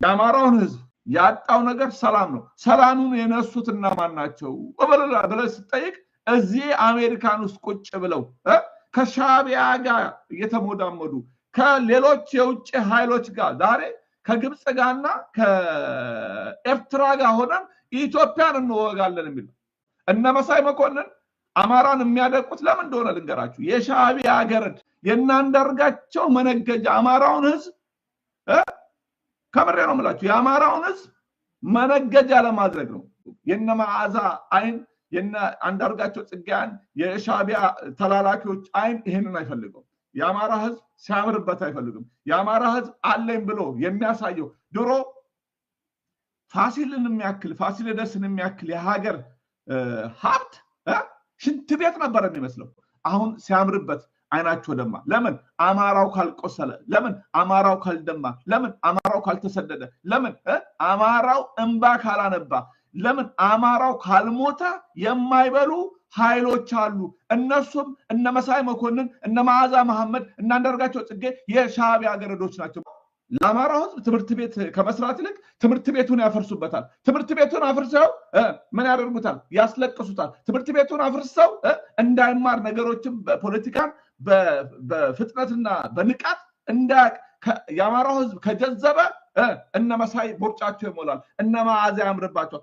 የአማራውን ህዝብ ያጣው ነገር ሰላም ነው። ሰላሙን የነሱት እነማን ናቸው ብለህ ስትጠይቅ እዚህ አሜሪካን ውስጥ ቁጭ ብለው ከሻዕቢያ ጋር እየተሞዳሞዱ ከሌሎች የውጭ ኃይሎች ጋር ዛሬ ከግብጽ ጋርና ከኤርትራ ጋር ሆነን ኢትዮጵያን እንወጋለን የሚል እነ መሳይ መኮንን አማራን የሚያደቁት ለምን እንደሆነ ልንገራችሁ። የሻዕቢያ ገረድ የናንዳርጋቸው መነገጃ አማራውን ህዝብ ከምሬ ነው የምላችሁ የአማራውን ህዝብ መነገጃ ለማድረግ ነው። የነ መዓዛ አይን የነ አንዳርጋቸው ጽጌያን የሻዕቢያ ተላላኪዎች አይን ይሄንን አይፈልገው። የአማራ ህዝብ ሲያምርበት አይፈልግም። የአማራ ህዝብ አለኝ ብሎ የሚያሳየው ድሮ ፋሲልን የሚያክል የሀገር ሀብት ሽንት ቤት ነበር የሚመስለው። አሁን ሲያምርበት አይናቸው ደማ። ለምን? አማራው ካልቆሰለ፣ ለምን? አማራው ካልደማ፣ ለምን? አማራው ካልተሰደደ፣ ለምን? አማራው እንባ ካላነባ፣ ለምን? አማራው ካልሞተ የማይበሉ ኃይሎች አሉ። እነሱም እነ መሳይ መኮንን፣ እነ መዓዛ መሐመድ፣ እነ አንዳርጋቸው ጽጌ የሻዕቢያ ገረዶች ናቸው። ለአማራው ህዝብ ትምህርት ቤት ከመስራት ይልቅ ትምህርት ቤቱን ያፈርሱበታል። ትምህርት ቤቱን አፍርሰው ምን ያደርጉታል? ያስለቅሱታል። ትምህርት ቤቱን አፍርሰው እንዳይማር ነገሮችን በፖለቲካን በፍጥነትና በንቃት እንዳያቅ የአማራው ህዝብ ከጀዘበ እነ መሳይ ቦርጫቸው ይሞላል፣ እነ መዓዛ ያምርባቸዋል።